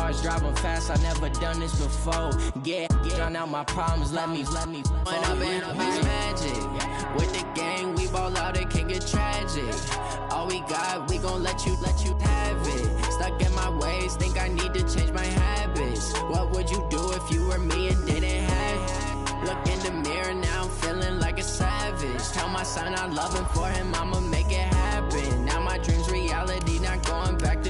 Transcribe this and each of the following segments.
cars, driving fast, I never done this before. Yeah, drown out my problems, let me. When I've been up is magic. With the gang, we ball out, it can get tragic. All we got, we gon' let you have it. Stuck in my ways, think I need to change my habits. What would you do if you were me and didn't have it? Look in the mirror, now I'm feeling like a savage. Tell my son I love him, for him I'ma make it happen. Now my dream's reality, not going back to.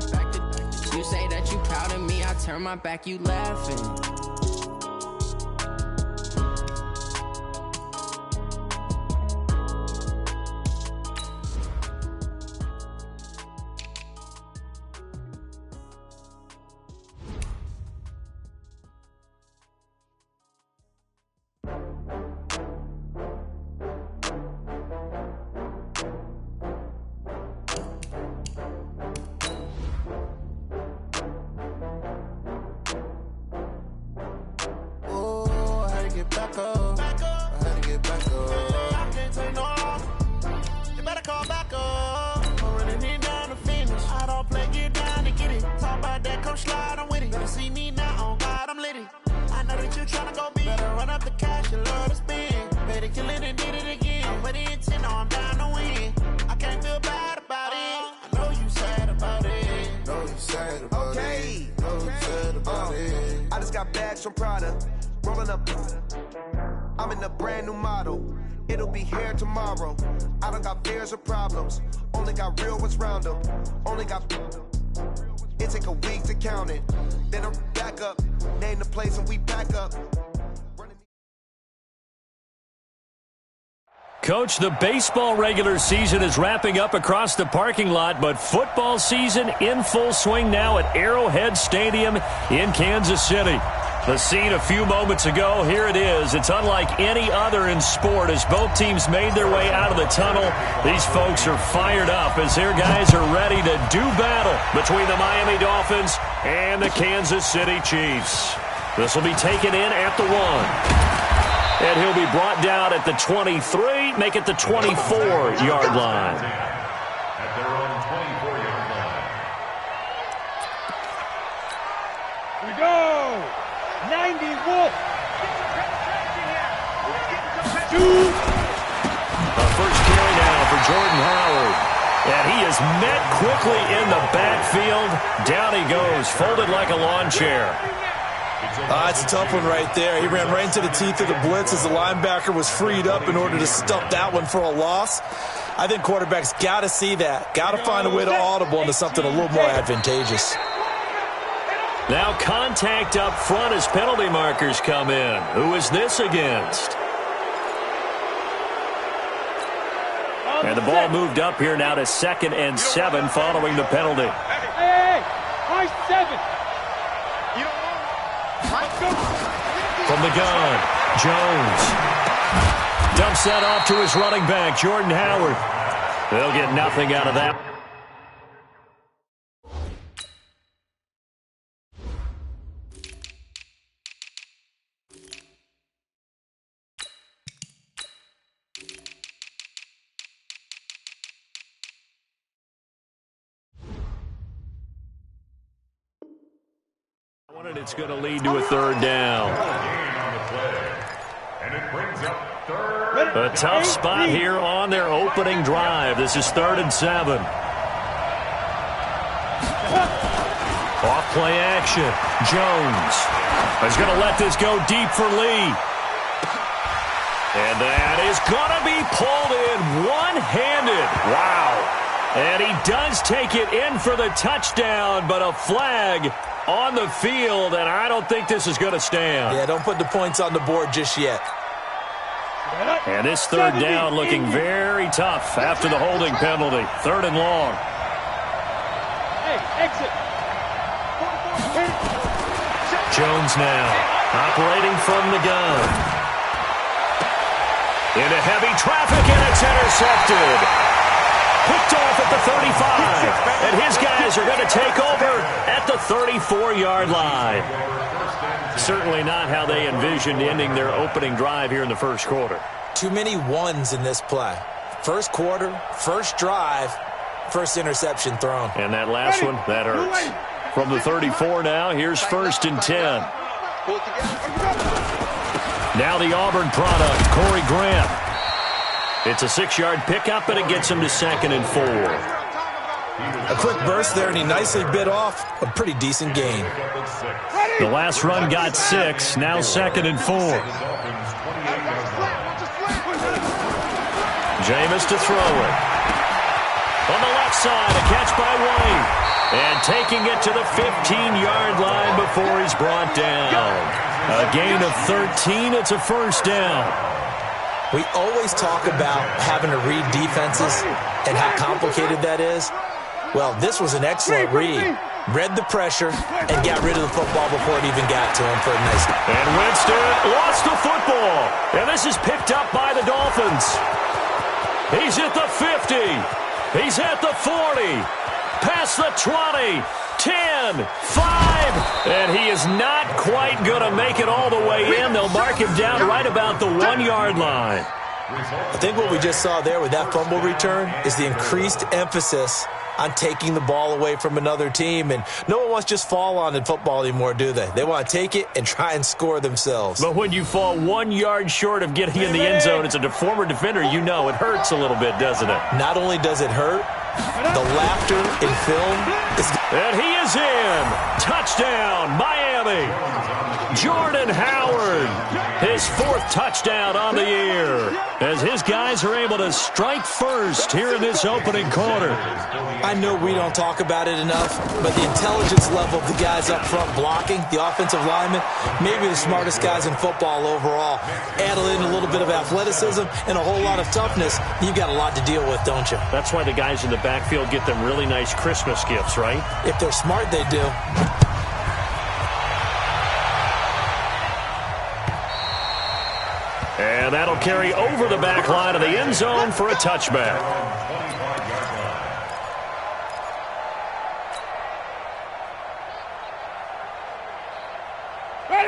You say that you proud of me, I turn my back, you laughing. From Prada, rolling up. I'm in a brand new model. It'll be here tomorrow. I don't got fears or problems. Only got real ones round them. Only got. It take a week to count it. Then I'm back up. Name the place and we back up. Coach, the baseball regular season is wrapping up across the parking lot, but football season in full swing now at Arrowhead Stadium in Kansas City. The scene a few moments ago, here it is. It's unlike any other in sport as both teams made their way out of the tunnel. These folks are fired up as their guys are ready to do battle between the Miami Dolphins and the Kansas City Chiefs. This will be taken in at the 1. And he'll be brought down at the 23, make it the 24-yard line. At their own 24-yard line. Here we go! 90 Wolf! The first carry now for Jordan Howard. And he is met quickly in the backfield. Down he goes, folded like a lawn chair. It's a tough one right there. He ran right into the teeth of the blitz as the linebacker was freed up in order to stop that one for a loss. I think quarterbacks got to see that. Got to find a way to audible into something a little more advantageous. Now contact up front as penalty markers come in. Who is this against? And the ball moved up here now to 2nd and 7 following the penalty. Hey, high 7. From the gun, Jones dumps that off to his running back, Jordan Howard. They'll get nothing out of that. It's going to lead to a 3rd down. A tough spot here on their opening drive. This is 3rd and 7. Off play action. Jones is going to let this go deep for Lee. And that is going to be pulled in one-handed. Wow. And he does take it in for the touchdown, but a flag on the field, and I don't think this is going to stand. Yeah, don't put the points on the board just yet. And this 3rd down looking very tough after the holding penalty. 3rd and long. Hey, exit. Jones now operating from the gun. Into heavy traffic, and it's intercepted. Picked off at the 35, and his guys are going to take over at the 34-yard line. Certainly not how they envisioned ending their opening drive here in the first quarter. Too many ones in this play. First quarter, first drive, first interception thrown. And that last one, that hurts. From the 34 now, here's 1st and 10. Now the Auburn product, Corey Grant. It's a 6-yard pickup, and it gets him to 2nd and 4. A quick burst there, and he nicely bit off a pretty decent gain. The last run got 6, now 2nd and 4. Jameis to throw it. On the left side, a catch by White. And taking it to the 15-yard line before he's brought down. A gain of 13, it's a 1st down. We always talk about having to read defenses and how complicated that is. Well, this was an excellent read. Read the pressure and got rid of the football before it even got to him for a nice. And Winston lost the football. And this is picked up by the Dolphins. He's at the 50. He's at the 40. Past the 20. 10, 5, and he is not quite going to make it all the way in. They'll mark him down right about the 1-yard line. I think what we just saw there with that fumble return is the increased emphasis on taking the ball away from another team. And no one wants to just fall on in football anymore, do they? They want to take it and try and score themselves. But when you fall 1 yard short of getting in the end zone as a former defender, you know it hurts a little bit, doesn't it? Not only does it hurt, the laughter in film is... And he is in. Touchdown, Miami. Jordan Howard, his 4th touchdown on the year, as his guys are able to strike first here in this opening quarter. I know we don't talk about it enough, but the intelligence level of the guys up front blocking, the offensive linemen, maybe the smartest guys in football overall. Add in a little bit of athleticism and a whole lot of toughness, you've got a lot to deal with, don't you? That's why the guys in the backfield get them really nice Christmas gifts, right? If they're smart, they do. And that'll carry over the back line of the end zone for a touchback.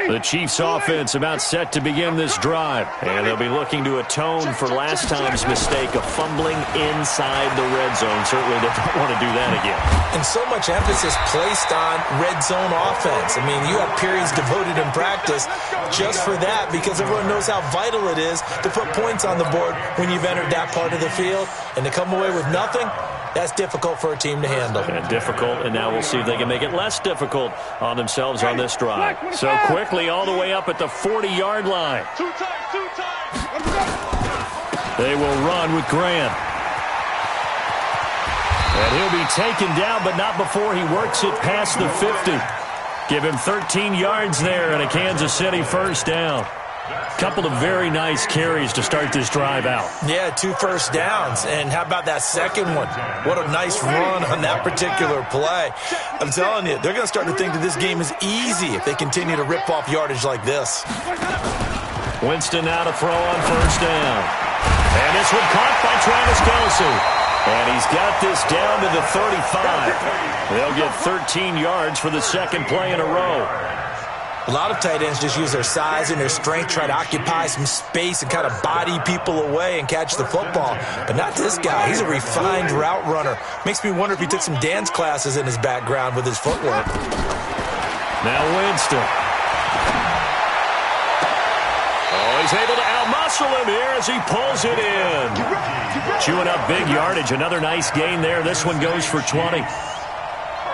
The Chiefs offense about set to begin this drive. And they'll be looking to atone for last time's mistake of fumbling inside the red zone. Certainly they don't want to do that again. And so much emphasis placed on red zone offense. I mean, you have periods devoted in practice just for that because everyone knows how vital it is to put points on the board when you've entered that part of the field. And to come away with nothing, that's difficult for a team to handle. And difficult, and now we'll see if they can make it less difficult on themselves on this drive. So quickly all the way up at the 40-yard line. They will run with Grant. And he'll be taken down, but not before he works it past the 50. Give him 13 yards there and a Kansas City 1st down. Couple of very nice carries to start this drive out. Yeah, 2 first downs. And how about that second one? What a nice run on that particular play. I'm telling you, they're going to start to think that this game is easy if they continue to rip off yardage like this. Winston now to throw on 1st down. And this one caught by Travis Kelce. And he's got this down to the 35. They'll get 13 yards for the 2nd play in a row. A lot of tight ends just use their size and their strength, try to occupy some space and kind of body people away and catch the football. But not this guy. He's a refined route runner. Makes me wonder if he took some dance classes in his background with his footwork. Now Winston. Oh, he's able to outmuscle him here as he pulls it in. Chewing up big yardage. Another nice gain there. This one goes for 20.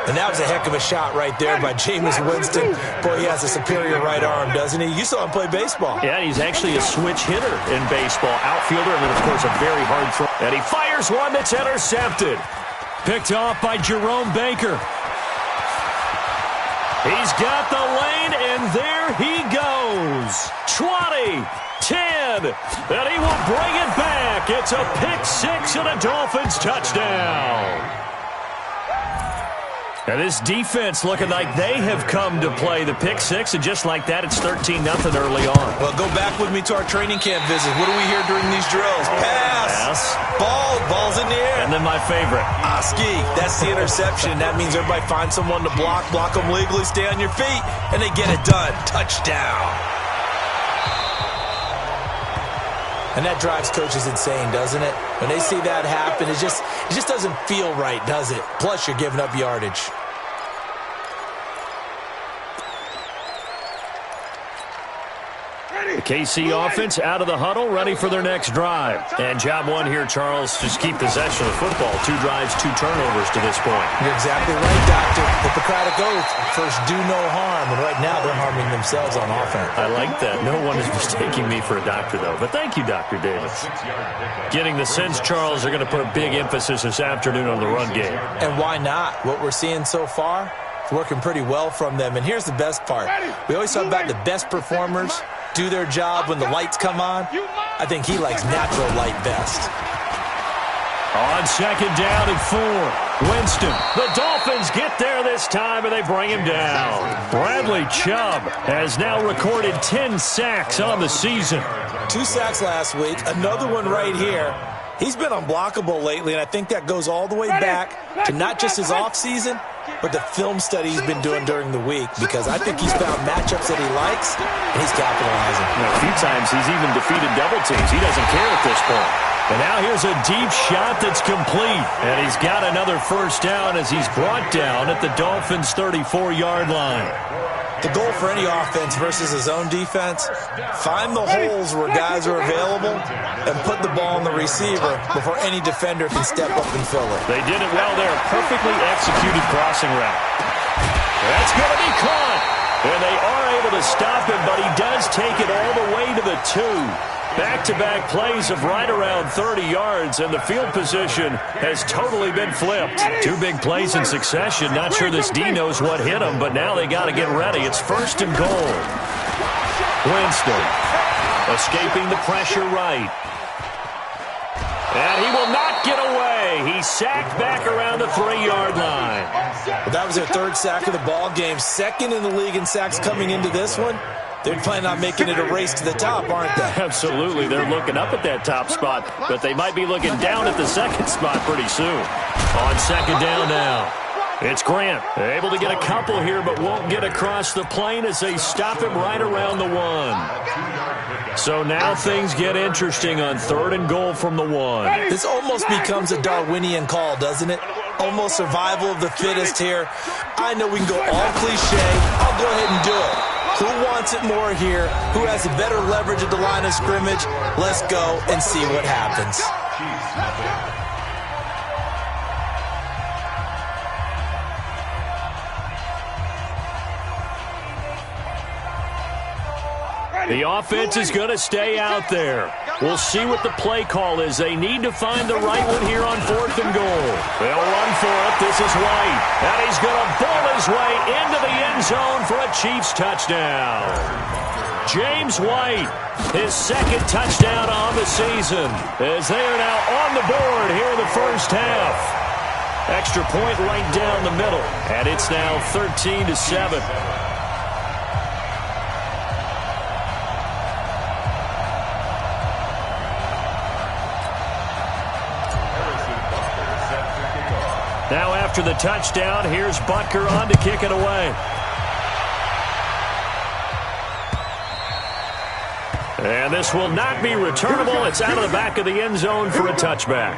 And that was a heck of a shot right there by Jameis Winston. Boy, he has a superior right arm, doesn't he? You saw him play baseball. Yeah, he's actually a switch hitter in baseball. Outfielder, and then, of course, a very hard throw. And he fires one that's intercepted. Picked off by Jerome Baker. He's got the lane, and there he goes. 20, 10, and he will bring it back. It's a pick-6 and a Dolphins touchdown. And this defense looking like they have come to play the pick-6, and just like that, it's 13-0 early on. Well, go back with me to our training camp visit. What do we hear during these drills? Pass. Ball's in the air. And then my favorite. Oski, that's the interception. That means everybody finds someone to block them legally, stay on your feet, and they get it done. Touchdown. And that drives coaches insane, doesn't it? When they see that happen, it just doesn't feel right, does it? Plus, you're giving up yardage. The KC offense out of the huddle, ready for their next drive. And job one here, Charles, just keep possession of the football. 2 drives, 2 turnovers to this point. You're exactly right, Doctor. Hippocratic oath. First, do no harm. And right now, they're harming themselves on offense. I like that. No one is mistaking me for a doctor, though. But thank you, Dr. Davis. Getting the sense, Charles, are going to put a big emphasis this afternoon on the run game. And why not? What we're seeing so far, it's working pretty well from them. And here's the best part. We always talk about the best performers do their job when the lights come on. I think he likes natural light best. On second down and 4, Winston. The Dolphins get there this time, and they bring him down. Bradley Chubb has now recorded 10 sacks on the season. 2 sacks last week, another one right here. He's been unblockable lately, and I think that goes all the way back to not just his offseason, but the film study he's been doing during the week, because I think he's found matchups that he likes, and he's capitalizing. A few times he's even defeated double teams. He doesn't care at this point. And now here's a deep shot that's complete. And he's got another first down as he's brought down at the Dolphins' 34-yard line. The goal for any offense versus his own defense, find the holes where guys are available and put the ball on the receiver before any defender can step up and fill it. They did it well there. Perfectly executed crossing route. That's going to be caught. And they are able to stop him, but he does take it all the way to the 2. Back-to-back plays of right around 30 yards, and the field position has totally been flipped. 2 big plays in succession. Not sure this D knows what hit him, but now they got to get ready. It's 1st and goal. Winston escaping the pressure right. And he will not get away. He's sacked back around the 3-yard line. Well, that was their 3rd sack of the ball game. 2nd in the league in sacks coming into this one. They're planning on making it a race to the top, aren't they? Absolutely. They're looking up at that top spot, but they might be looking down at the 2nd spot pretty soon. On 2nd down now, it's Grant. Able to get a couple here, but won't get across the plane as they stop him right around the 1. So now things get interesting on 3rd and goal from the 1. This almost becomes a Darwinian call, doesn't it? Almost survival of the fittest here. I know we can go all cliche. I'll go ahead and do it. Who wants it more here? Who has a better leverage at the line of scrimmage? Let's go and see what happens. The offense is going to stay out there. We'll see what the play call is. They need to find the right one here on 4th and goal. They'll run for it. This is White. And he's going to bowl his way into the end zone for a Chiefs touchdown. James White, his 2nd touchdown on the season, as they are now on the board here in the first half. Extra point right down the middle. And it's now 13-7. Now after the touchdown, here's Butker on to kick it away. And this will not be returnable. It's out of the back of the end zone for a touchback.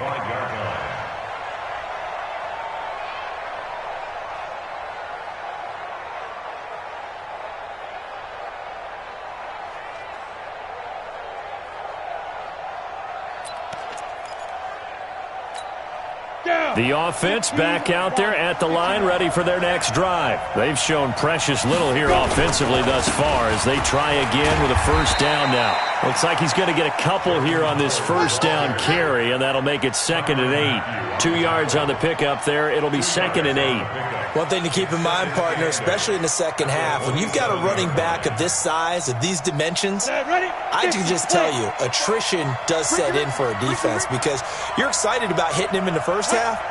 The offense back out there at the line, ready for their next drive. They've shown precious little here offensively thus far as they try again with a first down now. Looks like he's going to get a couple here on this first down carry, and that'll make it 2nd and 8. 2 yards on the pickup there. It'll be 2nd and 8. One thing to keep in mind, partner, especially in the second half, when you've got a running back of this size, of these dimensions, I can just tell you, attrition does set in for a defense because you're excited about hitting him in the first half.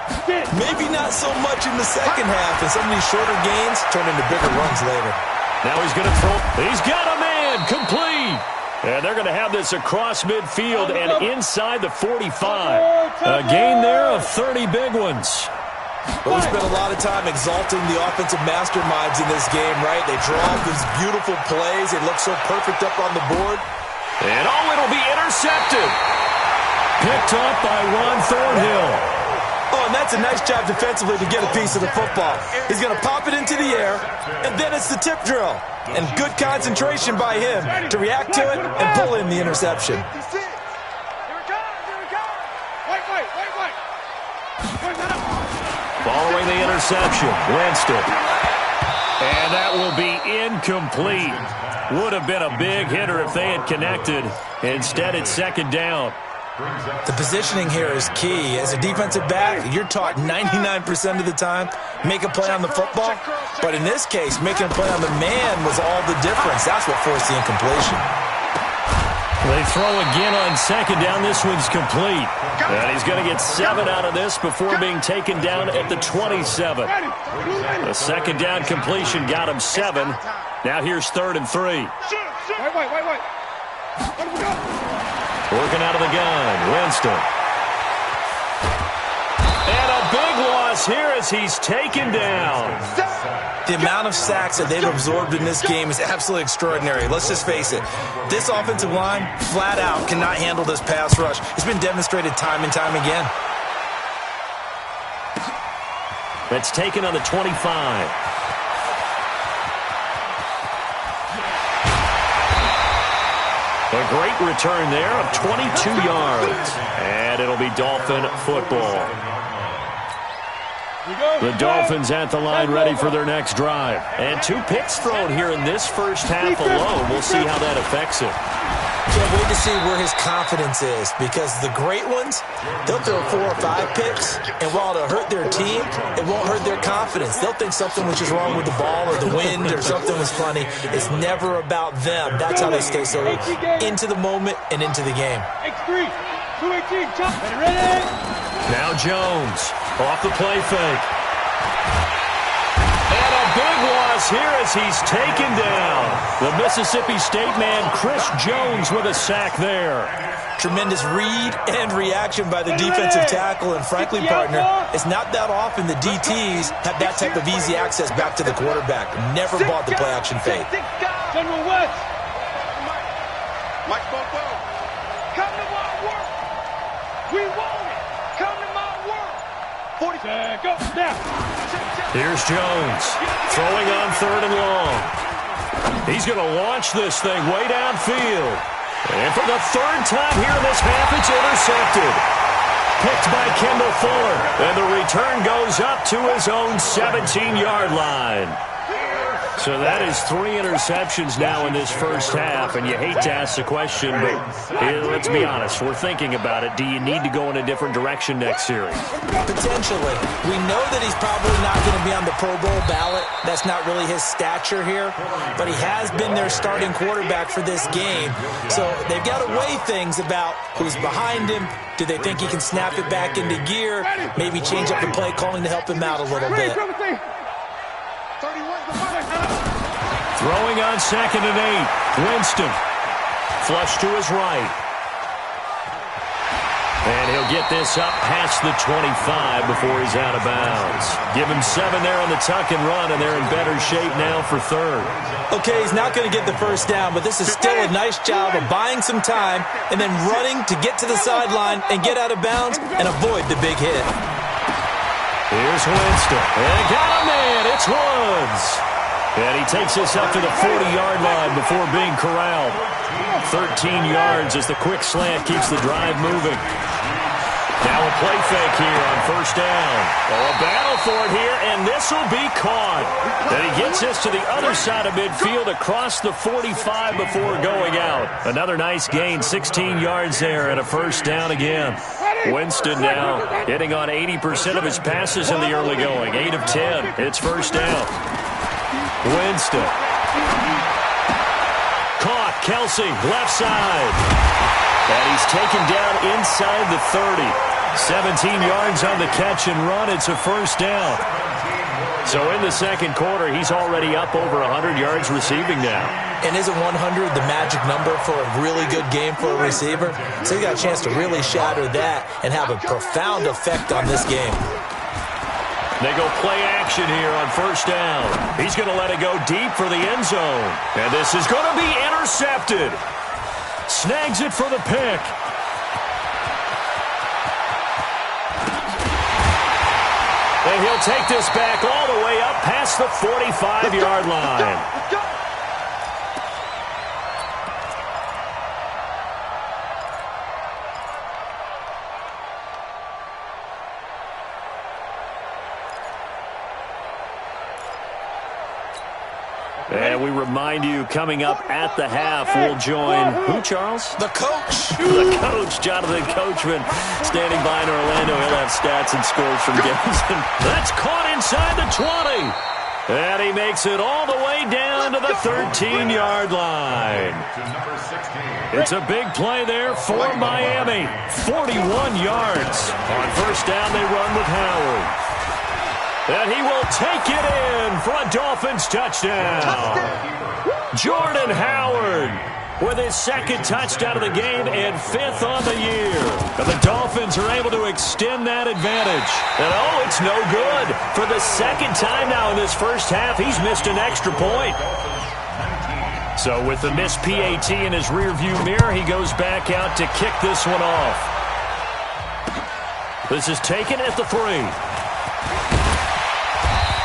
Maybe not so much in the second half, and some of these shorter gains turn into bigger runs later. Now he's going to throw. He's got a man complete. And they're going to have this across midfield and inside the 45. A gain there of 30 big ones. But we spent a lot of time exalting the offensive masterminds in this game, right? They draw up these beautiful plays. They look so perfect up on the board. And it'll be intercepted. Picked up by Ron Thornhill. Oh, and that's a nice job defensively to get a piece of the football. He's going to pop it into the air, and then it's the tip drill. And good concentration by him to react to it and pull in the interception. Following the interception, Winston. And that will be incomplete. Would have been a big hitter if they had connected. Instead, it's second down. The positioning here is key. As a defensive back, you're taught 99% of the time, make a play on the football. But in this case, making a play on the man was all the difference. That's what forced the incompletion. They throw again on second down. This one's complete. And he's going to get 7 out of this before being taken down at the 27. The second down completion got him 7. Now here's 3rd and 3. Wait. Working out of the gun, Winston. And a big loss here as he's taken down. The amount of sacks that they've absorbed in this game is absolutely extraordinary. Let's just face it. This offensive line, flat out, cannot handle this pass rush. It's been demonstrated time and time again. That's taken on the 25. A great return there of 22 yards. And it'll be Dolphin football. The Dolphins at the line ready for their next drive. And 2 picks thrown here in this first half alone. We'll see how that affects it. Can't wait to see where his confidence is, because the great ones, they'll throw 4 or 5 picks, and while it'll hurt their team, it won't hurt their confidence. They'll think something was just wrong with the ball or the wind or something was funny. It's never about them. That's how they stay so into the moment and into the game. X3, 218, chop, ready? Now Jones off the play fake. And a big loss here as he's taken down. The Mississippi State man, Chris Jones, with a sack there. Tremendous read and reaction by the defensive tackle, and frankly, partner, it's not that often the DTs have that type of easy access back to the quarterback. Never bought the play action fake. General West. Mike Bobo. Come to my work. We want it. Come to my work. 40. Go. Now. Here's Jones throwing on 3rd and long. He's going to launch this thing way downfield. And for the 3rd time here in this half, it's intercepted. Picked by Kendall Fuller. And the return goes up to his own 17-yard line. So that is 3 interceptions now in this first half, and you hate to ask the question, but let's be honest, we're thinking about it. Do you need to go in a different direction next series? Potentially. We know that he's probably not going to be on the Pro Bowl ballot. That's not really his stature here, but he has been their starting quarterback for this game. So they've got to weigh things about who's behind him. Do they think he can snap it back into gear? Maybe change up the play calling to help him out a little bit. Throwing on 2nd and 8. Winston. Flush to his right. And he'll get this up past the 25 before he's out of bounds. Give him 7 there on the tuck and run, and they're in better shape now for 3rd. Okay, he's not going to get the first down, but this is still a nice job of buying some time and then running to get to the sideline and get out of bounds and avoid the big hit. Here's Winston. And got him in. It's Woods. And he takes us up to the 40-yard line before being corralled. 13 yards as the quick slant keeps the drive moving. Now a play fake here on 1st down. Oh, a battle for it here, and this will be caught. And he gets us to the other side of midfield across the 45 before going out. Another nice gain, 16 yards there, and a 1st down again. Winston now hitting on 80% of his passes in the early going. 8 of 10. It's 1st down. Winston. Caught. Kelsey, left side. And he's taken down inside the 30. 17 yards on the catch and run. It's a 1st down. So in the second quarter, he's already up over 100 yards receiving now. And isn't 100 the magic number for a really good game for a receiver? So he got a chance to really shatter that and have a profound effect on this game. They go play action here on 1st down. He's going to let it go deep for the end zone. And this is going to be intercepted. Snags it for the pick. And he'll take this back all the way up past the 45-yard line. Let's go. And we remind you, coming up at the half, we'll join who, Charles? The coach. The coach, Jonathan Coachman, standing by in Orlando. He'll have stats and scores from games. That's caught inside the 20. And he makes it all the way down to the 13-yard line. It's a big play there for Miami. 41 yards. On first down, they run with Howard. And he will take it in for a Dolphins touchdown. Jordan Howard with his second touchdown of the game and 5th on the year. And the Dolphins are able to extend that advantage. And oh, it's no good. For the second time now in this first half, he's missed an extra point. So with the missed PAT in his rearview mirror, he goes back out to kick this one off. This is taken at the 3.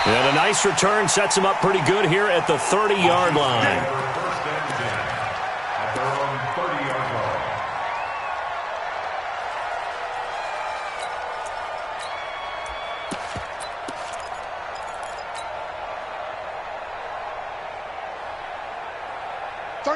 And a nice return sets him up pretty good here at the 30-yard line.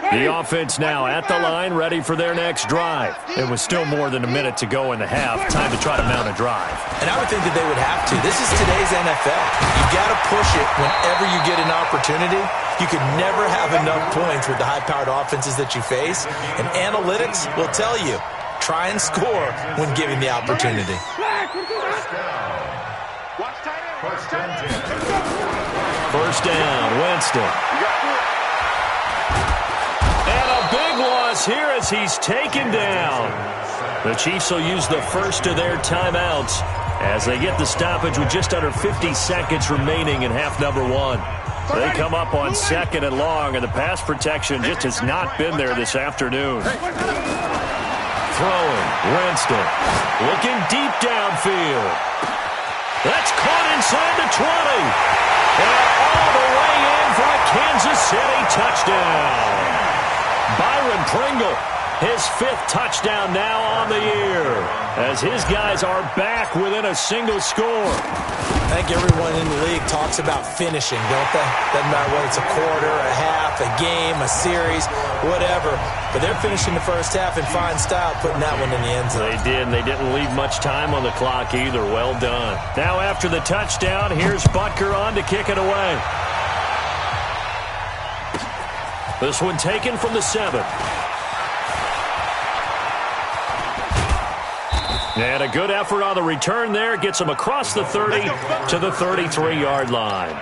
The offense now at the line, ready for their next drive. It was still more than a minute to go in the half. Time to try to mount a drive. And I would think that they would have to. This is today's NFL. You've got to push it whenever you get an opportunity. You can never have enough points with the high-powered offenses that you face. And analytics will tell you, try and score when given the opportunity. First down, Winston. Big loss here as he's taken down. The Chiefs will use the first of their timeouts as they get the stoppage with just under 50 seconds remaining in half number 1. They come up on 2nd and long, and the pass protection just has not been there this afternoon. Throwing, Winston, looking deep downfield. That's caught inside the 20. And all the way in for a Kansas City touchdown. Byron Pringle, his 5th touchdown now on the year, as his guys are back within a single score. I think everyone in the league talks about finishing, don't they? Doesn't matter whether it's a quarter, a half, a game, a series, whatever. But they're finishing the first half in fine style, putting that one in the end zone. They did, and they didn't leave much time on the clock either. Well done. Now after the touchdown, here's Butker on to kick it away. This one taken from the 7. And a good effort on the return there. Gets him across the 30 to the 33-yard line.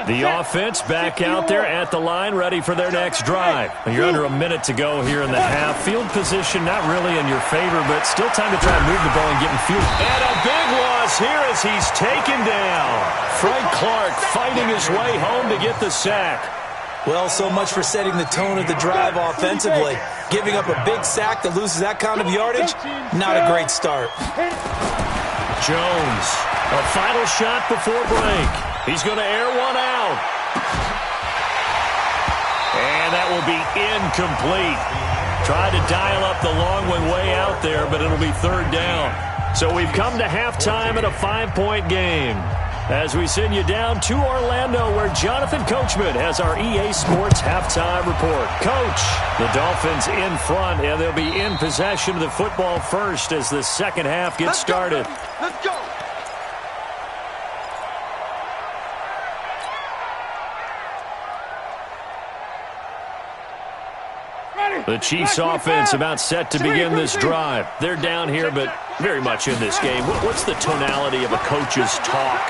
The offense back out there at the line, ready for their next drive. You're under a minute to go here in the half. Field position not really in your favor, but still time to try and move the ball and get in field. And a big loss here as he's taken down. Frank Clark fighting his way home to get the sack. Well, so much for setting the tone of the drive offensively. Giving up a big sack that loses that kind of yardage, not a great start. Jones, a final shot before break. He's going to air one out. And that will be incomplete. Tried to dial up the long one way out there, but it'll be 3rd down. So we've come to halftime in a 5-point game. As we send you down to Orlando, where Jonathan Coachman has our EA Sports halftime report. Coach, the Dolphins in front, and they'll be in possession of the football first as the second half gets started. Let's go. The Chiefs offense about set to begin this drive. They're down here, but very much in this game. What's the tonality of a coach's talk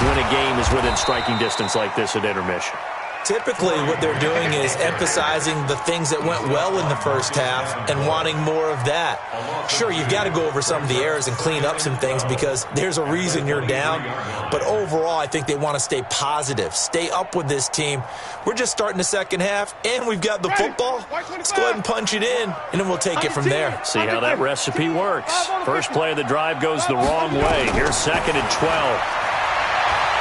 when a game is within striking distance like this at intermission? Typically, what they're doing is emphasizing the things that went well in the first half and wanting more of that. Sure, you've got to go over some of the errors and clean up some things because there's a reason you're down. But overall, I think they want to stay positive, stay up with this team. We're just starting the second half, and we've got the football. Let's go ahead and punch it in, and then we'll take it from there. See how that recipe works. First play of the drive goes the wrong way. Here's 2nd and 12.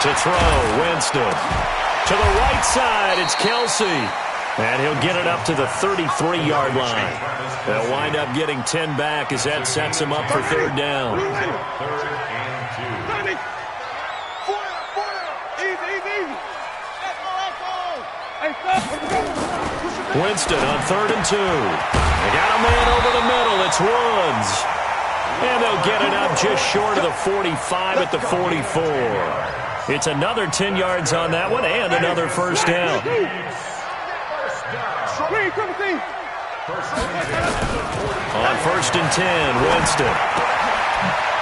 To throw, Winston. To the right side, it's Kelsey. And he'll get it up to the 33-yard line. They'll wind up getting 10 back as that sets him up for 3rd down. Winston on 3rd and 2. They got a man over the middle. It's Woods. And they'll get it up just short of the 45 at the 44. It's another 10 yards on that one and another 1st down. On 1st and 10, Winston.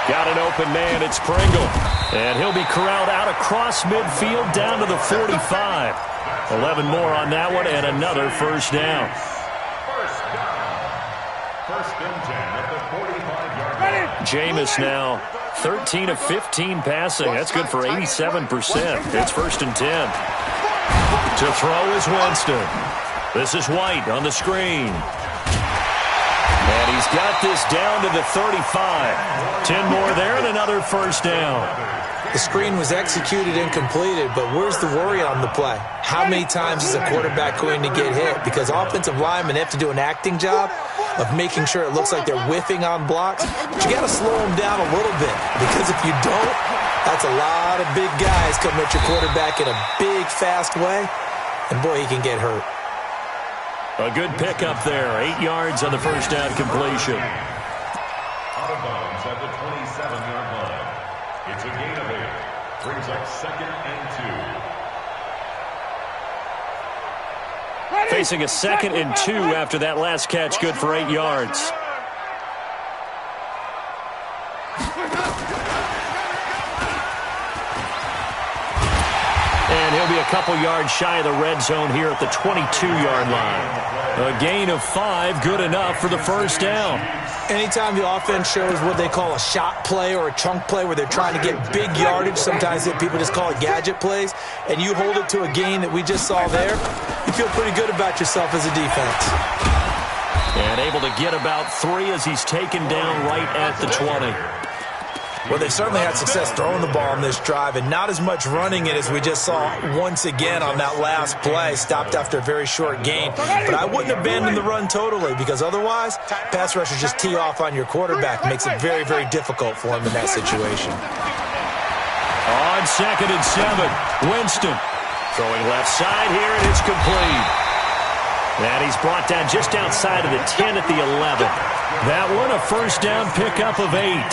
Got an open man, it's Pringle. And he'll be corralled out across midfield down to the 45. 11 more on that one and another 1st down. 1st and 10 at the 45-yard line. Jameis now 13 of 15 passing. That's good for 87%. It's 1st and 10. To throw is Winston. This is White on the screen. And he's got this down to the 35. 10 more there and another 1st down. The screen was executed and completed, but where's the worry on the play? How many times is a quarterback going to get hit? Because offensive linemen have to do an acting job of making sure it looks like they're whiffing on blocks. But you got to slow them down a little bit, because if you don't, that's a lot of big guys coming at your quarterback in a big, fast way, and boy, he can get hurt. A good pickup there. 8 yards on the 1st down completion. Out of bounds at the 27-yard line. It's a gain of 8. Brings up 2nd and 2. Facing a 2nd and 2 after that last catch, good for 8 yards. And he'll be a couple yards shy of the red zone here at the 22-yard line. A gain of 5, good enough for the 1st down. Anytime the offense shows what they call a shot play or a chunk play where they're trying to get big yardage, sometimes people just call it gadget plays, and you hold it to a gain that we just saw there, you feel pretty good about yourself as a defense. And able to get about 3 as he's taken down right at the 20. Well, they certainly had success throwing the ball on this drive and not as much running it as we just saw once again on that last play. Stopped after a very short gain. But I wouldn't abandon the run totally, because otherwise, pass rushers just tee off on your quarterback. Makes it very, very difficult for him in that situation. On 2nd and 7, Winston throwing left side here, and it's complete. And he's brought down just outside of the 10 at the 11. That one a 1st down pickup of 8.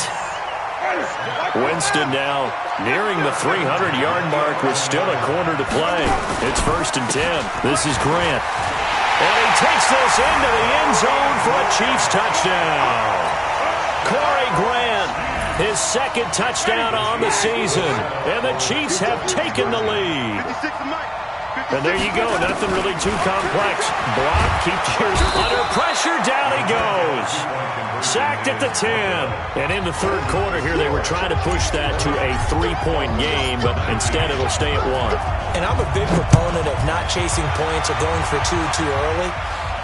Winston now nearing the 300-yard mark with still a quarter to play. It's 1st and 10. This is Grant. And he takes this into the end zone for a Chiefs touchdown. Corey Grant, his 2nd touchdown on the season. And the Chiefs have taken the lead. And there you go. Nothing really too complex. Block, keep yours under pressure. Down he goes. Sacked at the 10. And in the 3rd quarter here, they were trying to push that to a 3-point game, but instead it'll stay at 1. And I'm a big proponent of not chasing points or going for 2 too early.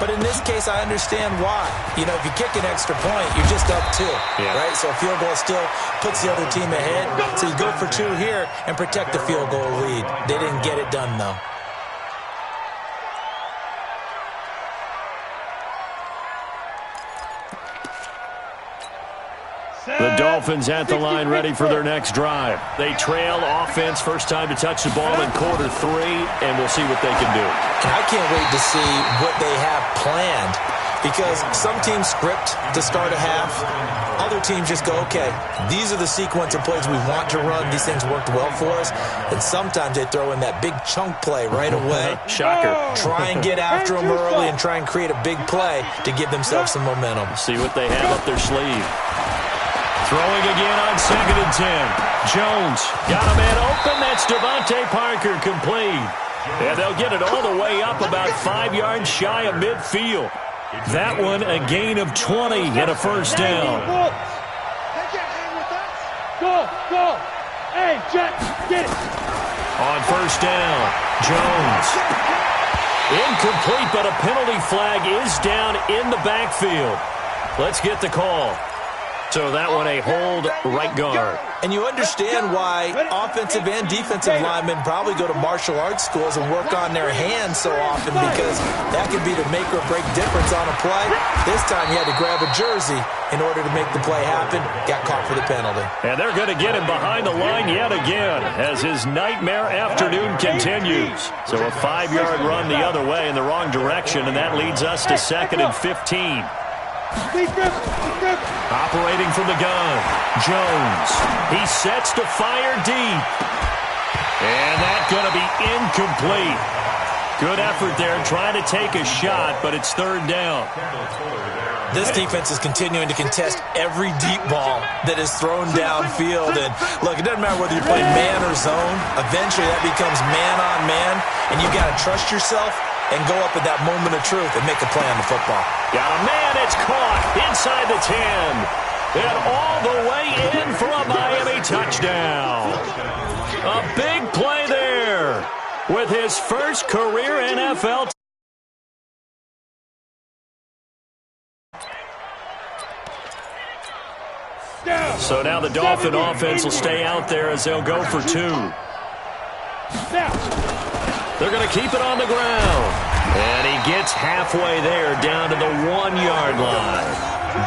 But in this case, I understand why. You know, if you kick an extra point, you're just up 2, right? So a field goal still puts the other team ahead. So you go for 2 here and protect the field goal lead. They didn't get it done, though. The Dolphins at the line ready for their next drive. They trail offense, first time to touch the ball in quarter 3, and we'll see what they can do. And I can't wait to see what they have planned, because some teams script to start a half. Other teams just go, okay, these are the sequence of plays we want to run. These things worked well for us. And sometimes they throw in that big chunk play right away. Shocker. Try and get after them early and try and create a big play to give themselves some momentum. See what they have up their sleeve. Throwing again on 2nd and 10. Jones got a man open. That's Devontae Parker, complete. And they'll get it all the way up about 5 yards shy of midfield. That one a gain of 20 and a first down. Go. Hey, Jack, get it. On first down, Jones. Incomplete, but a penalty flag is down in the backfield. Let's get the call. So that one a hold right guard. And you understand why offensive and defensive linemen probably go to martial arts schools and work on their hands so often, because that could be the make or break difference on a play. This time he had to grab a jersey in order to make the play happen. Got caught for the penalty. And they're going to get him behind the line yet again as his nightmare afternoon continues. So a 5-yard run the other way in the wrong direction, and that leads us to 2nd and 15. Operating from the gun, Jones. He sets to fire deep. And that's going to be incomplete. Good effort there trying to take a shot, but it's 3rd down. This defense is continuing to contest every deep ball that is thrown downfield. And look, it doesn't matter whether you're playing man or zone. Eventually that becomes man on man, and you got to trust yourself and go up at that moment of truth and make a play on the football. Got a man, it's caught inside the 10. And all the way in for a Miami touchdown. A big play there with his first career NFL. So now the Dolphin offense will stay out there as they'll go for 2. They're going to keep it on the ground. And he gets halfway there down to the 1-yard line.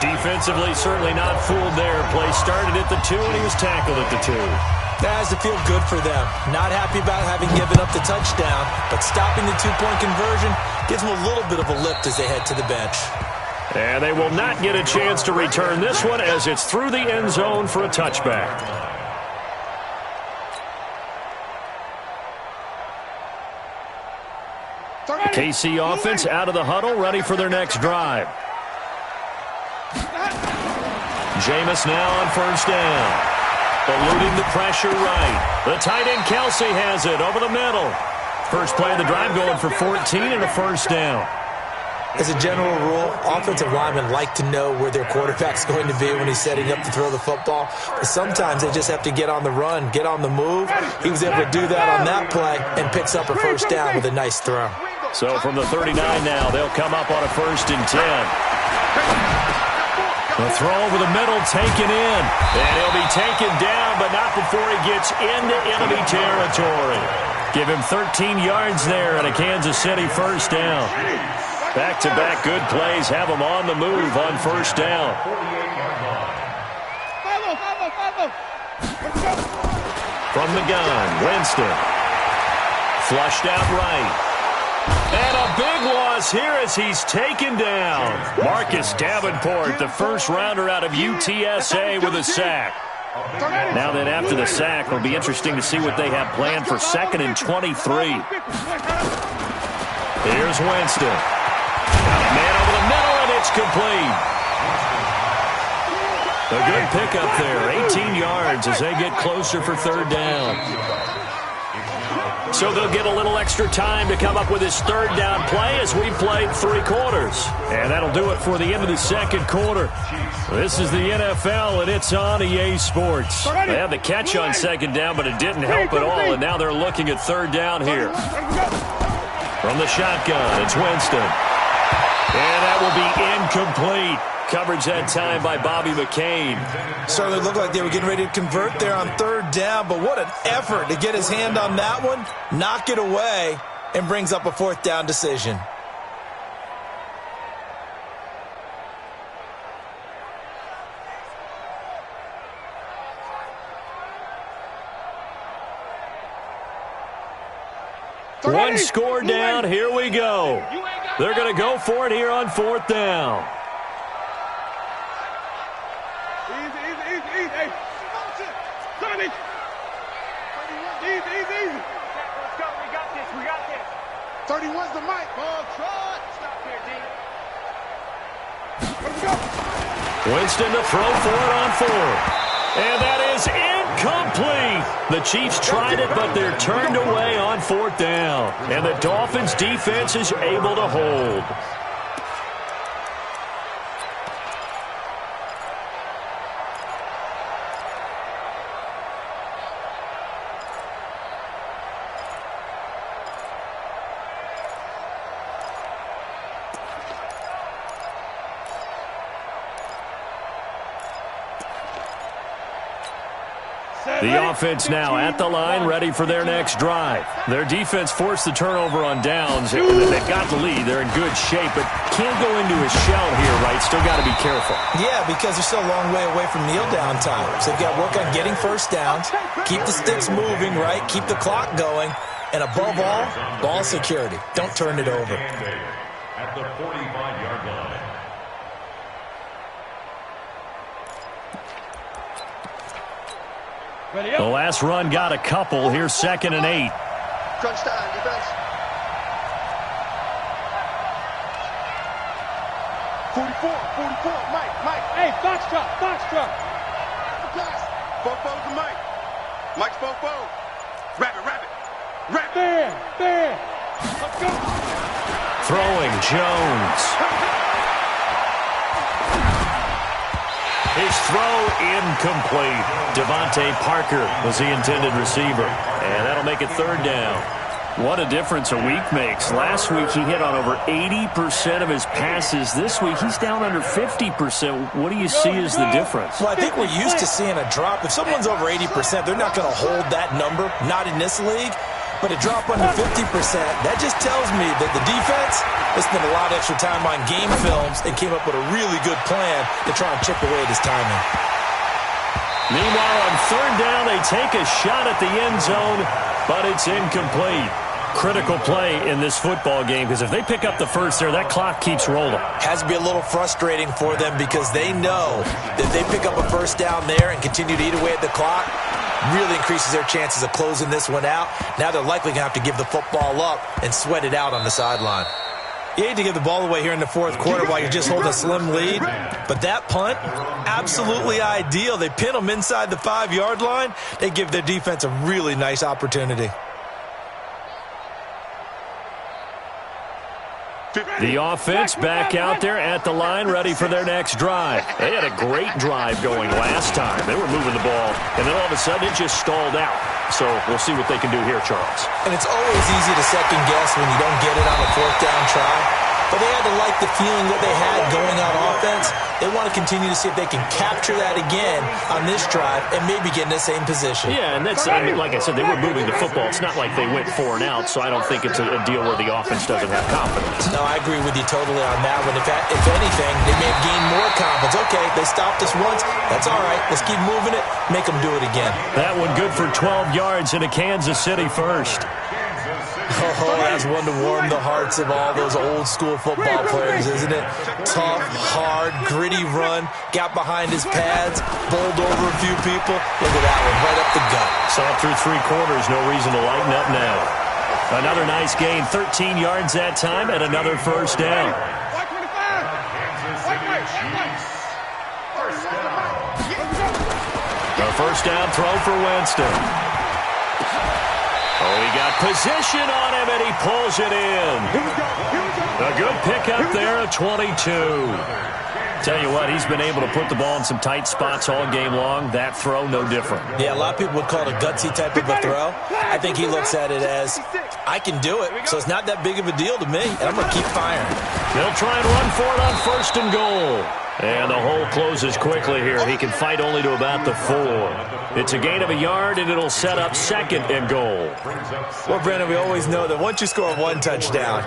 Defensively, certainly not fooled there. Play started at the 2, and he was tackled at the 2. That has to feel good for them. Not happy about having given up the touchdown, but stopping the 2-point conversion gives them a little bit of a lift as they head to the bench. And they will not get a chance to return this one as it's through the end zone for a touchback. KC offense out of the huddle, ready for their next drive. Jameis now on first down. Eluding the pressure right. The tight end Kelsey has it over the middle. First play of the drive going for 14 and a first down. As a general rule, offensive linemen like to know where their quarterback's going to be when he's setting up to throw the football. But sometimes they just have to get on the run, get on the move. He was able to do that on that play and picks up a first down with a nice throw. So from the 39 now, they'll come up on a 1st and 10. The throw over the middle taken in. And he'll be taken down, but not before he gets into enemy territory. Give him 13 yards there and a Kansas City first down. Back-to-back good plays have them on the move on first down. From the gun, Winston. Flushed out right. And a big loss here as he's taken down. Marcus Davenport, the first rounder out of UTSA with a sack. Now then, after the sack, it'll be interesting to see what they have planned for 2nd and 23. Here's Winston. Got a man over the middle, and it's complete. A good pickup there, 18 yards as they get closer for 3rd down. So they'll get a little extra time to come up with his 3rd down play as we played 3 quarters. And that'll do it for the end of the 2nd quarter. This is the NFL, and it's on EA Sports. They had the catch on 2nd down, but it didn't help at all, and now they're looking at 3rd down here. From the shotgun, it's Winston. And that will be incomplete. Coverage that time by Bobby McCain. Certainly looked like they were getting ready to convert there on 3rd down, but what an effort to get his hand on that one, knock it away, and brings up a 4th down decision. One score down, here we go. They're going to go for it here on 4th down. Easy. Let's go. We got this. 31's the mic. Ball trot. Stop here, D. Let's go. Winston to throw for it on 4th. And that is Incomplete. The Chiefs tried it, but they're turned away on 4th down. And the Dolphins' defense is able to hold. The offense now at the line, ready for their next drive. Their defense forced the turnover on downs. They've got the lead. They're in good shape, but can't go into a shell here, right? Still got to be careful. Yeah, because they're still a long way away from kneel down time. So they've got to work on getting first downs, keep the sticks moving, right? Keep the clock going. And above all, ball security. Don't turn it over. At the 45-yard line. The last run got a couple. Here's 2nd and 8. Crunch time, defense. 44, Mike. Hey, box truck. Fofo to Mike. Mike's Fofo. Rabbit. There. Let's go. Throwing Jones. His throw incomplete. Devontae Parker was the intended receiver. And that'll make it 3rd down. What a difference a week makes. Last week he hit on over 80% of his passes. This week he's down under 50%. What do you see as the difference? Well, I think we're used to seeing a drop. If someone's over 80%, they're not going to hold that number. Not in this league. But a drop under 50%, that just tells me that the defense has spent a lot of extra time on game films and came up with a really good plan to try and chip away at his timing. Meanwhile, on 3rd down, they take a shot at the end zone, but it's incomplete. Critical play in this football game, because if they pick up the first there, that clock keeps rolling. Has to be a little frustrating for them because they know that they pick up a first down there and continue to eat away at the clock, really increases their chances of closing this one out. Now they're likely going to have to give the football up and sweat it out on the sideline. You hate to give the ball away here in the 4th quarter while you just hold a slim lead, but that punt, absolutely ideal. They pin them inside the 5-yard line. They give their defense a really nice opportunity. The offense back out there at the line, ready for their next drive. They had a great drive going last time. They were moving the ball, and then all of a sudden it just stalled out. So we'll see what they can do here, Charles. And it's always easy to second guess when you don't get it on a 4th down try. But they had to like the feeling that they had going on offense. They want to continue to see if they can capture that again on this drive and maybe get in the same position. Yeah, and that's, I mean, like I said, they were moving the football. It's not like they went 4 and out, so I don't think it's a deal where the offense doesn't have confidence. No, I agree with you totally on that one. If anything, they may have gained more confidence. Okay, they stopped us once. That's all right. Let's keep moving it. Make them do it again. That one good for 12 yards into Kansas City first. Oh, that's one to warm the hearts of all those old-school football players, isn't it? Tough, hard, gritty run, got behind his pads, bowled over a few people. Look at that one, right up the gut. Saw it through 3 quarters, no reason to lighten up now. Another nice gain, 13 yards that time, and another first down. The first down throw for Winston. Oh, he got position on him, and he pulls it in. A good pickup there at 22. Tell you what, he's been able to put the ball in some tight spots all game long. That throw, no different. Yeah, a lot of people would call it a gutsy type of a throw. I think he looks at it as, I can do it, so it's not that big of a deal to me, and I'm going to keep firing. They'll try and run for it on 1st and goal. And the hole closes quickly here. He can fight only to about the 4. It's a gain of a yard, and it'll set up 2nd and goal. Well, Brandon, we always know that once you score 1 touchdown,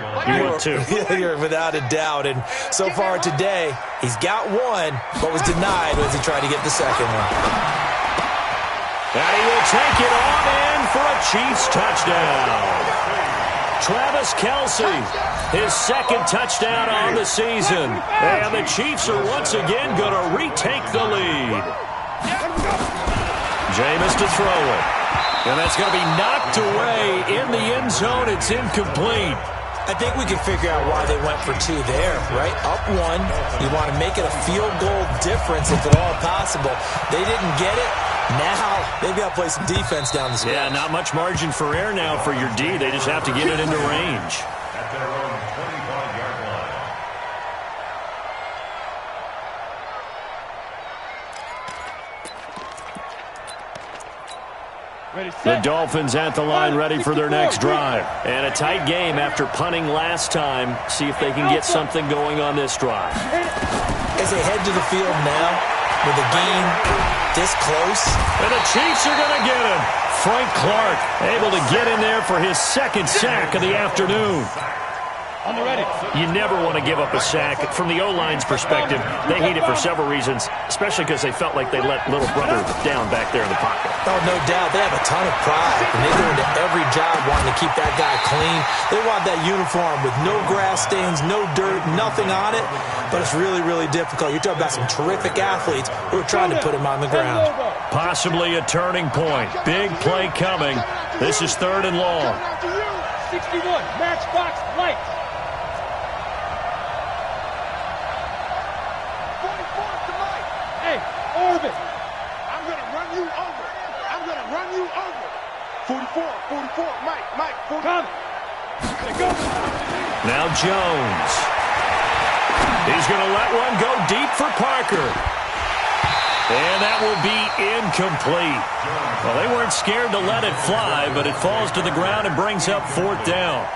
you're without a doubt. And so far today, he's got 1, but was denied as he tried to get the 2nd one. And he will take it on in for a Chiefs touchdown. Travis Kelce, his 2nd touchdown on the season. And the Chiefs are once again going to retake the lead. Jameis to throw it. And that's going to be knocked away in the end zone. It's incomplete. I think we can figure out why they went for 2 there, right? Up 1, you want to make it a field goal difference if at all possible. They didn't get it. Now they've got to play some defense down the stretch. Yeah, not much margin for error now for your D. They just have to get it into range. At their own 25-yard line. The Dolphins at the line ready for their next drive. And a tight game after punting last time. See if they can get something going on this drive. As they head to the field now with a game this close. And the Chiefs are going to get him. Frank Clark able to get in there for his second sack of the afternoon. On the ready. You never want to give up a sack. From the O-line's perspective, they hate it for several reasons, especially because they felt like they let little brother down back there in the pocket. Oh, no doubt. They have a ton of pride, and they go into every job wanting to keep that guy clean. They want that uniform with no grass stains, no dirt, nothing on it, but it's really, really difficult. You're talking about some terrific athletes who are trying to put him on the ground. Possibly a turning point. Big play coming. This is 3rd and long. 61, matchbox lights. Orbit. I'm going to run you over. I'm going to run you over. 44, Mike, 40. Come. Go. Now Jones. He's going to let one go deep for Parker. And that will be incomplete. Well, they weren't scared to let it fly, but it falls to the ground and brings up 4th down.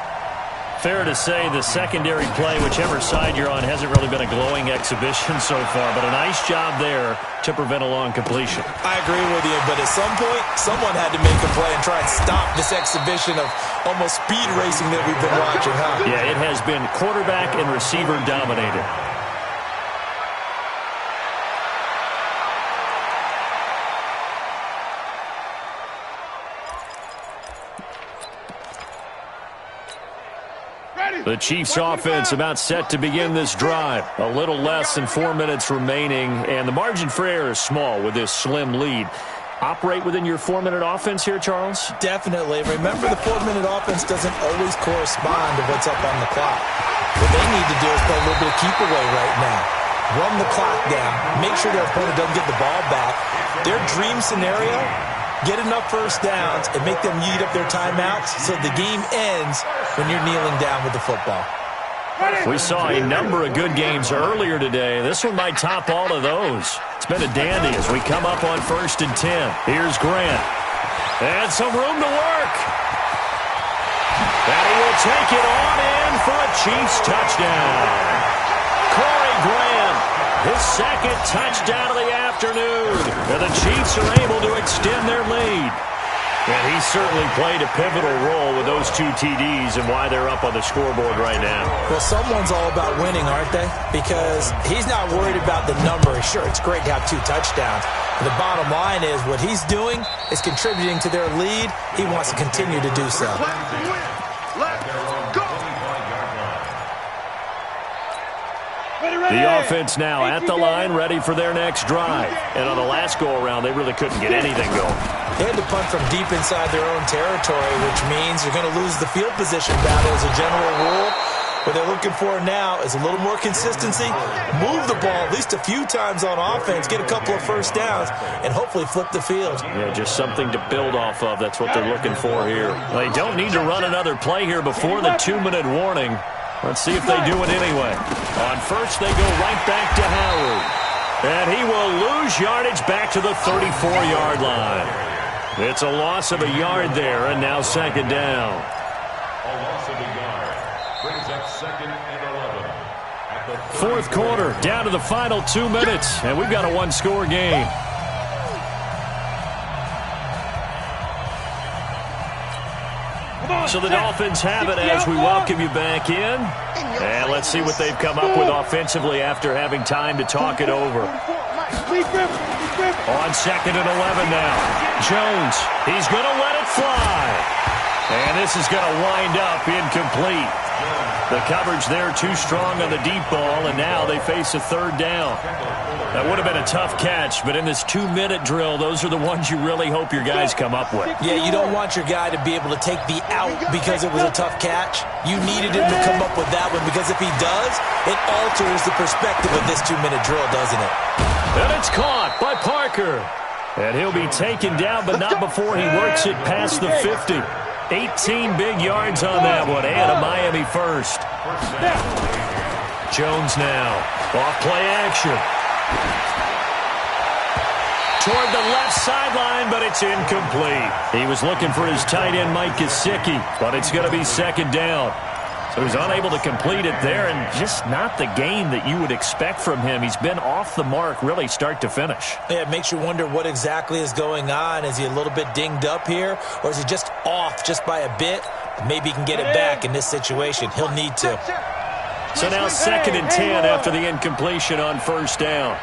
Fair to say the secondary play, whichever side you're on, hasn't really been a glowing exhibition so far, but a nice job there to prevent a long completion. I agree with you, but at some point, someone had to make a play and try and stop this exhibition of almost speed racing that we've been watching, huh? Yeah, it has been quarterback and receiver dominated. The Chiefs offense about set to begin this drive. A little less than 4 minutes remaining, and the margin for error is small with this slim lead. Operate within your 4-minute offense here, Charles? Definitely. Remember, the 4-minute offense doesn't always correspond to what's up on the clock. What they need to do is play a little bit of keep away right now. Run the clock down. Make sure their opponent doesn't get the ball back. Their dream scenario, get enough first downs and make them eat up their timeouts so the game ends when you're kneeling down with the football. We saw a number of good games earlier today. This one might top all of those. It's been a dandy as we come up on 1st and 10. Here's Grant. And some room to work. And he will take it on in for a Chiefs touchdown. Corey Grant, his second touchdown of the afternoon. And the Chiefs are able to extend their lead. And he certainly played a pivotal role with those 2 TDs and why they're up on the scoreboard right now. Well, someone's all about winning, aren't they? Because he's not worried about the number. Sure, it's great to have 2 touchdowns. But the bottom line is what he's doing is contributing to their lead. He wants to continue to do so. The offense now at the line, ready for their next drive. And on the last go-around, they really couldn't get anything going. They had to punt from deep inside their own territory, which means you're going to lose the field position battle as a general rule. What they're looking for now is a little more consistency, move the ball at least a few times on offense, get a couple of first downs, and hopefully flip the field. Yeah, just something to build off of. That's what they're looking for here. They don't need to run another play here before the 2-minute warning. Let's see if they do it anyway. On first, they go right back to Howard. And he will lose yardage back to the 34-yard line. It's a loss of a yard there, and now 2nd down. A loss of a yard brings up 2nd and 11. At the 4th quarter, down to the final 2 minutes, and we've got a 1-score game. So the Dolphins have it as we welcome you back in. And let's see what they've come up with offensively after having time to talk it over. On 2nd and 11 now. Jones, he's going to let it fly. And this is going to wind up incomplete. The coverage there too strong on the deep ball, and now they face a 3rd down. That would have been a tough catch, but in this 2-minute drill, those are the ones you really hope your guys come up with. Yeah, you don't want your guy to be able to take the out because it was a tough catch. You needed him to come up with that one, because if he does, it alters the perspective of this 2-minute drill, doesn't it? And it's caught by Parker. And he'll be taken down, but not before he works it past the 50. 18 big yards on that one, and a Miami first. Jones now, off play action. Toward the left sideline, but it's incomplete. He was looking for his tight end, Mike Gesicki, but it's going to be second down. So he's unable to complete it there, and just not the game that you would expect from him. He's been off the mark, really, start to finish. Yeah, it makes you wonder what exactly is going on. Is he a little bit dinged up here, or is he just off just by a bit? Maybe he can get it back in this situation. He'll need to. So now 2nd and 10 after the incompletion on first down.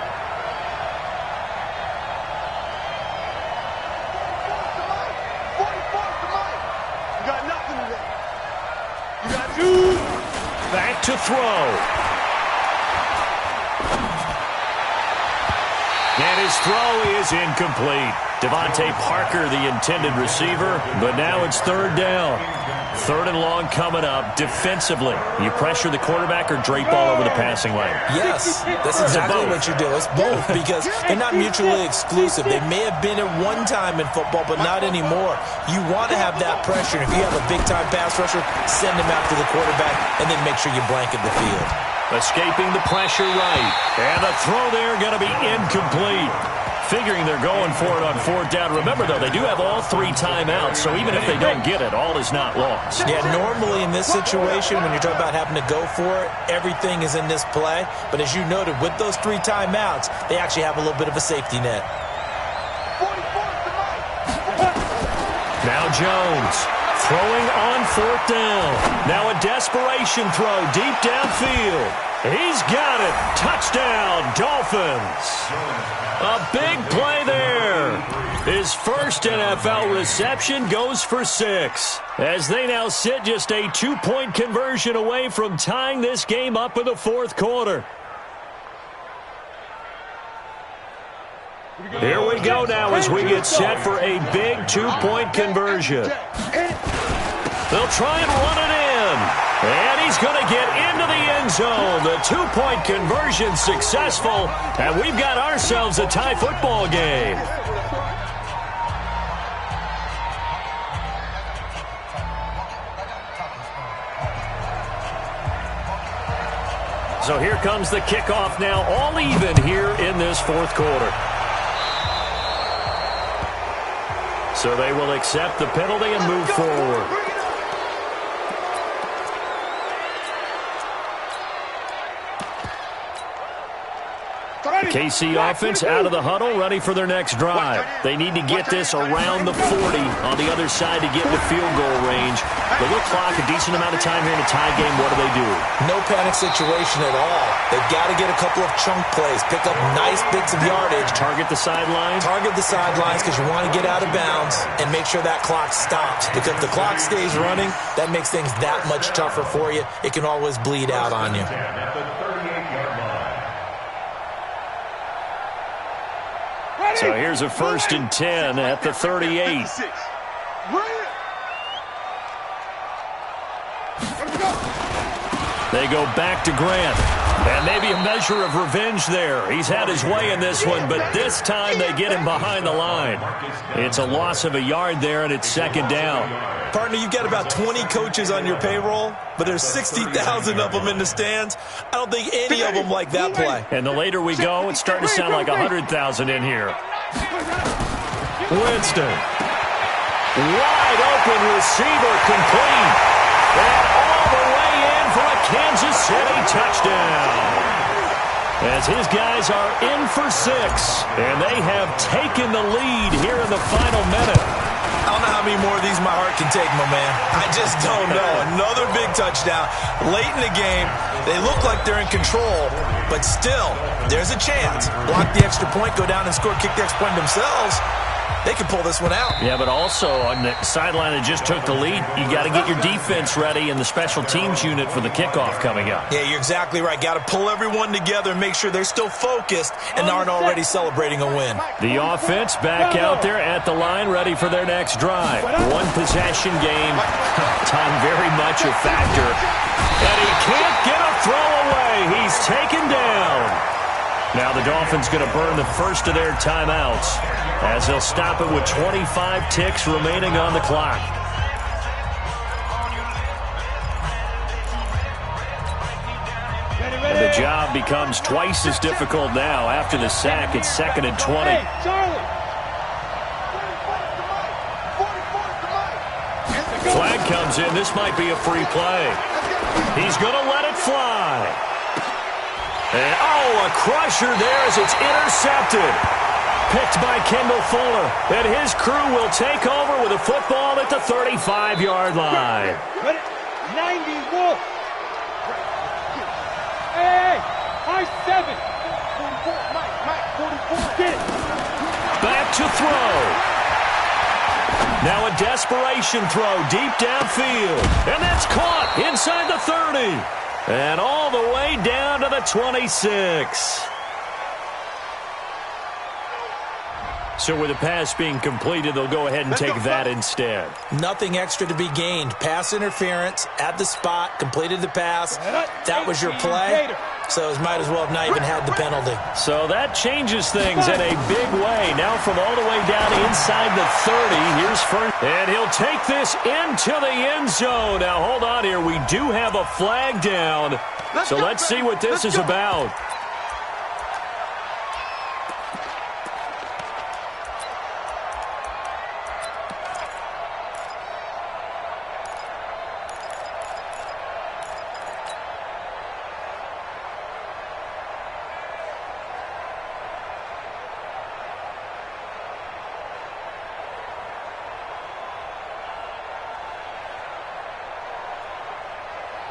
Back to throw. And his throw is incomplete. Devontae Parker, the intended receiver, but now it's third down. 3rd and long coming up. Defensively, you pressure the quarterback or drape all over the passing lane? Yes, that's exactly what you do. It's both because they're not mutually exclusive. They may have been at one time in football, but not anymore. You want to have that pressure. If you have a big-time pass rusher, send him after the quarterback, and then make sure you blanket the field. Escaping the pressure right. And the throw there going to be incomplete. Figuring they're going for it on 4th down. Remember, though, they do have all 3 timeouts, so even if they don't get it, all is not lost. Yeah, normally in this situation, when you're talking about having to go for it, everything is in this play. But as you noted, with those 3 timeouts, they actually have a little bit of a safety net. Now Jones throwing on 4th down. Now a desperation throw deep downfield. He's got it. Touchdown, Dolphins. A big play there. His first NFL reception goes for 6. As they now sit just a 2-point conversion away from tying this game up in the 4th quarter. Here we go now as we get set for a big 2-point conversion. They'll try and run it in. And he's going to get into the end zone. The 2-point conversion successful. And we've got ourselves a tie football game. So here comes the kickoff now, all even here in this 4th quarter. So they will accept the penalty and move forward. The KC offense out of the huddle, ready for their next drive. They need to get this around the 40 on the other side to get into field goal range. The little clock, a decent amount of time here in a tie game. What do? No panic situation at all. They've got to get a couple of chunk plays, pick up nice bits of yardage. Target the sidelines? Target the sidelines because you want to get out of bounds and make sure that clock stops. Because if the clock stays running, that makes things that much tougher for you. It can always bleed out on you. So here's a 1st and 10 at the 38. They go back to Grant. And maybe a measure of revenge there. He's had his way in this one, but this time they get him behind the line. It's a loss of a yard there, and it's 2nd down. Partner, you've got about 20 coaches on your payroll, but there's 60,000 of them in the stands. I don't think any of them like that play. And the later we go, it's starting to sound like 100,000 in here. Winston. Wide open receiver complete. And all the way in for a Kansas City touchdown. As his guys are in for 6. And they have taken the lead here in the final minute. I don't know how many more of these my heart can take, my man. I just don't know. Another big touchdown. Late in the game, they look like they're in control, but still, there's a chance. Block the extra point, go down and score, kick the extra point themselves. They can pull this one out. Yeah, but also on the sideline that just took the lead, you got to get your defense ready and the special teams unit for the kickoff coming up. Yeah, you're exactly right. Got to pull everyone together and make sure they're still focused and aren't already celebrating a win. The offense back out there at the line, ready for their next drive. 1 possession game. Time very much a factor. And he can't get a throw away. He's taken down. Now the Dolphins going to burn the first of their timeouts as they'll stop it with 25 ticks remaining on the clock. And the job becomes twice as difficult now after the sack. It's 2nd and 20. Hey, Charlie. Flag comes in. This might be a free play. He's going to let it fly. And, a crusher there as it's intercepted. Picked by Kendall Fuller. And his crew will take over with a football at the 35-yard line. 90 Wolf. Hey, high 7. 44, Mike, 44. Get it. Back to throw. Now a desperation throw deep downfield. And that's caught inside the 30. And all the way down to the 26. So with the pass being completed, they'll go ahead and take that instead. Nothing extra to be gained. Pass interference at the spot, completed the pass. That was your play. So it might as well have not even had the penalty. So that changes things in a big way. Now from all the way down inside the 30, here's first. And he'll take this into the end zone. Now hold on here. We do have a flag down. So let's see what this is about.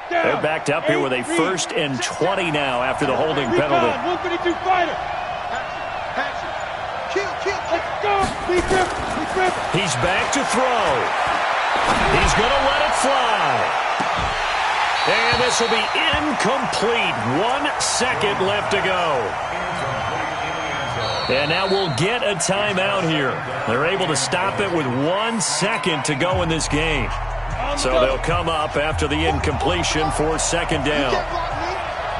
They're backed up here with a 1st and 20 now after the holding penalty. 152 fighter. Kill. Let's go. He's back to throw. He's going to let it fly. And this will be incomplete. 1 second left to go. And now we'll get a timeout here. They're able to stop it with 1 second to go in this game. So they'll come up after the incompletion for 2nd down.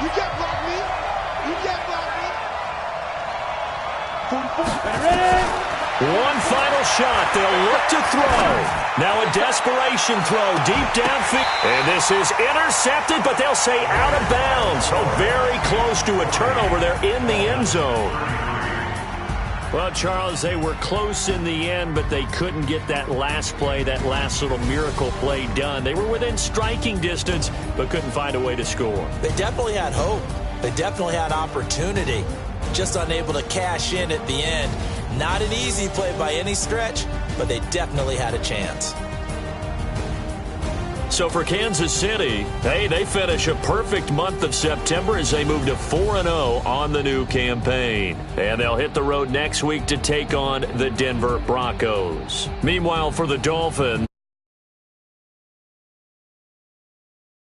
You can't block me. One final shot. They'll look to throw. Now a desperation throw deep downfield. And this is intercepted, but they'll say out of bounds. So very close to a turnover there in the end zone. Well, Charles, they were close in the end, but they couldn't get that last play, that last little miracle play done. They were within striking distance, but couldn't find a way to score. They definitely had hope. They definitely had opportunity. Just unable to cash in at the end. Not an easy play by any stretch, but they definitely had a chance. So for Kansas City, hey, they finish a perfect month of September as they move to 4-0 on the new campaign. And they'll hit the road next week to take on the Denver Broncos. Meanwhile, for the Dolphins,